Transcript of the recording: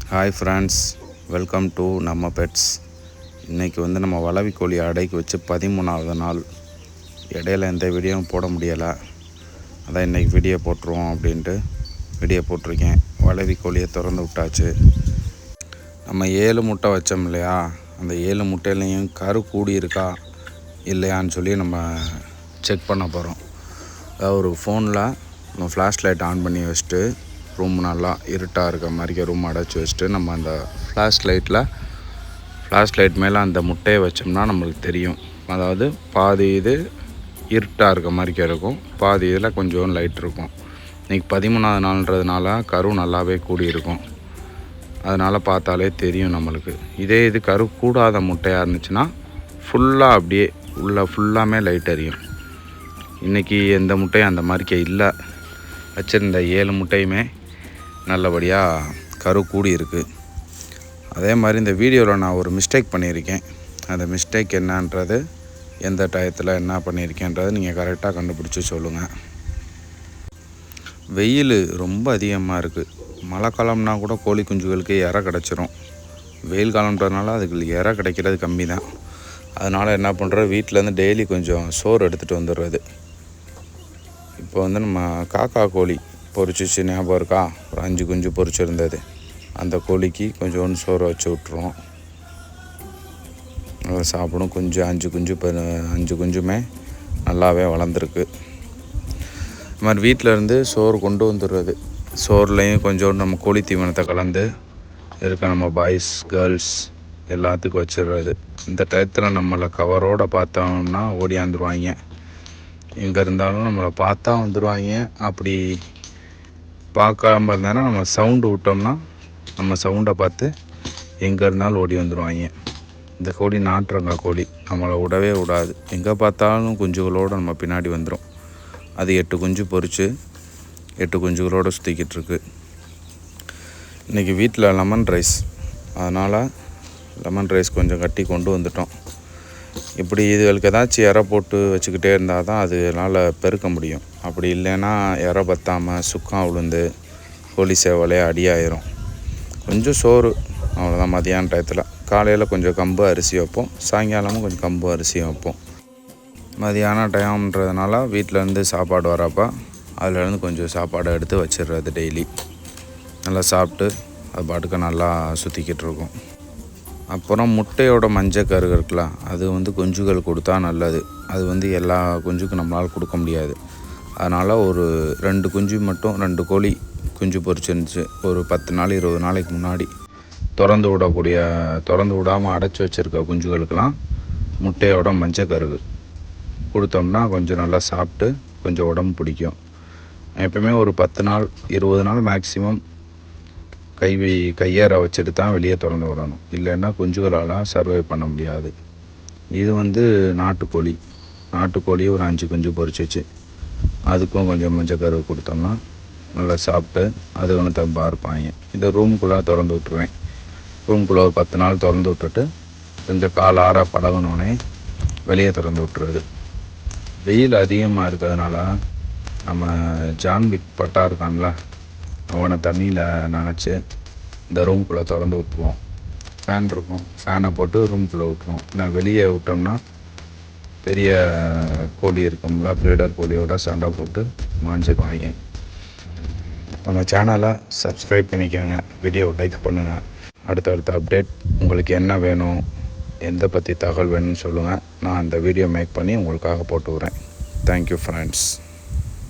Hi friends, welcome to நம்ம pets. இன்றைக்கி நம்ம வளவி கோழி அடைக்கு வச்சு 13வது நாள். இடையில எந்த வீடியோவும் போட முடியலை, அதான் இன்றைக்கி வீடியோ போட்டுருவோம் அப்படின்ட்டு வீடியோ போட்டிருக்கேன். வளவி கோழியை திறந்து விட்டாச்சு. நம்ம 7 முட்டை வச்சோம் இல்லையா, அந்த 7 முட்டையிலையும் கரு கூடி இருக்கா இல்லையான்னு சொல்லி நம்ம செக் பண்ண போகிறோம். அதாவது ஒரு ஃபோனில் நம்ம ஃப்ளாஷ் லைட் ஆன் பண்ணி வச்சுட்டு ரூம் நல்லா இருட்டாக இருக்க மாதிரி ரூம் அடைச்சி வச்சுட்டு நம்ம அந்த ஃப்ளாஷ் லைட் மேலே அந்த முட்டையை வச்சோம்னா நம்மளுக்கு தெரியும். அதாவது பாதி இது இருட்டாக இருக்க மாதிரி இருக்கும், பாதி இதில் கொஞ்சம் லைட் இருக்கும். இன்றைக்கி 13வது நாள்ன்றதுனால கரு நல்லாவே கூடி இருக்கும், அதனால் பார்த்தாலே தெரியும் நம்மளுக்கு. இது கரு கூடாத முட்டையாக இருந்துச்சுன்னா ஃபுல்லாக அப்படியே ஃபுல்லாமே லைட் எரியும். இன்றைக்கி எந்த முட்டையும் அந்த மாதிரிக்கே இல்லை. வச்சுருந்த 7 முட்டையுமே நல்லபடியாக கரு கூடி இருக்குது. அதே மாதிரி இந்த வீடியோவில் நான் ஒரு மிஸ்டேக் பண்ணியிருக்கேன். அந்த மிஸ்டேக் என்னன்றது, எந்த டயத்தில் என்ன பண்ணியிருக்கேன்றது நீங்கள் கரெக்டாக கண்டுபிடிச்சி சொல்லுங்கள். வெயில் ரொம்ப அதிகமாக இருக்குது. மழை காலம்னா கூட கோழி குஞ்சுகளுக்கு இறை கிடச்சிரும். வெயில் காலம்ன்றதுனால அதுக்கு இறை கிடைக்கிறது கம்மி தான். அதனால் என்ன பண்ணுறோம், வீட்டிலேருந்து டெய்லி கொஞ்சம் சோறு எடுத்துகிட்டு வந்துடுறது. இப்போ நம்ம காக்கா கோழி பொரிச்சிச்சு, ஞாபகம் இருக்கா? ஒரு 5 குஞ்சு பொரிச்சிருந்தது. அந்த கோழிக்கு கொஞ்சோண்டு சோறு வச்சு விட்ருவோம், நல்லா சாப்பிடும். 5 குஞ்சுமே நல்லாவே வளர்ந்துருக்கு. இது மாதிரி வீட்டிலேருந்து சோறு கொண்டு வந்துடுறது. சோறுலேயும் கொஞ்சோண்டு நம்ம கோழி தீவனத்தை கலந்து இருக்க நம்ம பாய்ஸ் கேர்ள்ஸ் எல்லாத்துக்கும் வச்சிடுறது. இந்த டயத்தில் நம்மளை கவரோடு பார்த்தோம்னா ஓடியாந்துருவாங்க. எங்கே இருந்தாலும் நம்மளை பார்த்தா வந்துடுவாங்க. அப்படி பார்க்காம இருந்தானா நம்ம சவுண்டு விட்டோம்னா நம்ம சவுண்டை பார்த்து எங்கே இருந்தாலும் ஓடி வந்துடுவாங்க. இந்த கோழி நாட்டுறங்க கோழி, நம்மளை விடவே விடாது. எங்கே பார்த்தாலும் குஞ்சுகளோடு நம்ம பின்னாடி வந்துடும். அது 8 குஞ்சு பொரித்து 8 குஞ்சுகளோடு சுற்றிக்கிட்டு இருக்கு. இன்றைக்கி வீட்டில் லெமன் ரைஸ், அதனால் லெமன் ரைஸ் கொஞ்சம் கட்டி கொண்டு வந்துட்டோம். இப்படி இதுகளுக்கு ஏதாச்சும் இறை போட்டு வச்சுக்கிட்டே இருந்தால் தான் அதனால் பெருக்க முடியும். அப்படி இல்லைன்னா இறை பற்றாமல் சுக்கம் விழுந்து கோழி சேவலே அடியாயிரும். கொஞ்சம் சோறு அவ்வளோதான். மதியான டயத்தில் காலையில் கொஞ்சம் கம்பு அரிசி வைப்போம், சாயங்காலமும் கொஞ்சம் கம்பு அரிசி வைப்போம். மதியான டைம்ன்றதுனால வீட்டிலேருந்து சாப்பாடு வரப்போ அதிலேருந்து கொஞ்சம் சாப்பாடை எடுத்து வச்சிடுறது. டெய்லி நல்லா சாப்பிட்டு அது பாட்டுக்கு நல்லா சுற்றிக்கிட்டு இருக்கும். அப்புறம் முட்டையோட மஞ்சக்கரு இருக்குல்ல, அது குஞ்சுகள் கொடுத்தா நல்லது. அது எல்லா குஞ்சுக்கும் நம்மளால் கொடுக்க முடியாது. அதனால் ஒரு 2 குஞ்சு மட்டும், 2 கோழி குஞ்சு பொரிச்சிருந்துச்சு ஒரு 10 நாள் 20 நாளைக்கு முன்னாடி. திறந்து விடாமல் அடைச்சி வச்சுருக்க குஞ்சுகளுக்கெல்லாம் முட்டையோட மஞ்சக்கரு கொடுத்தோம்னா கொஞ்சம் நல்லா சாப்பிட்டு கொஞ்சம் உடம்பு பிடிக்கும். எப்பவுமே ஒரு 10 நாள் 20 நாள் மேக்ஸிமம் கையேற வச்சுட்டு தான் வெளியே திறந்து விடணும், இல்லைன்னா குஞ்சுகளால் சர்வை பண்ண முடியாது. இது நாட்டுக்கோழி ஒரு 5 குஞ்சு பொரிச்சிச்சு. அதுக்கும் கொஞ்சம் மஞ்சக்கரு கொடுத்தோம்னா நல்லா சாப்பிட்டு அது தம்பாக இருப்பாங்க. இதை ரூமுக்குள்ளே திறந்து விட்டுருவேன். ரூமுக்குள்ளே ஒரு 10 நாள் திறந்து விட்டுட்டு கொஞ்சம் கால் ஆற பழகணுன்னே வெளியே திறந்து விட்டுறது. வெயில் அதிகமாக இருக்கிறதுனால நம்ம ஜான்விக் பட்டா இருக்கான்ல, அவனை தண்ணியில் நனைச்சி இந்த ரூம்குள்ளே திறந்து விட்டுருவோம். ஃபேன் இருக்கும், ஃபேனை போட்டு ரூம்குள்ளே விட்டுருவோம். நான் வெளியே விட்டோம்னா பெரிய கோழி இருக்கும்ல, ப்ரீடர் கோழியோட சண்டை போட்டு மாஞ்சுக்குவாங்க. நம்ம சேனலை சப்ஸ்கிரைப் பண்ணிக்கோங்க, வீடியோ லைக் பண்ணுங்கள். அடுத்தடுத்த அப்டேட் உங்களுக்கு என்ன வேணும், எந்த பற்றி தகவல் வேணும்னு சொல்லுங்கள். நான் அந்த வீடியோ மேக் பண்ணி உங்களுக்காக போட்டு விட்றேன். Thank you friends.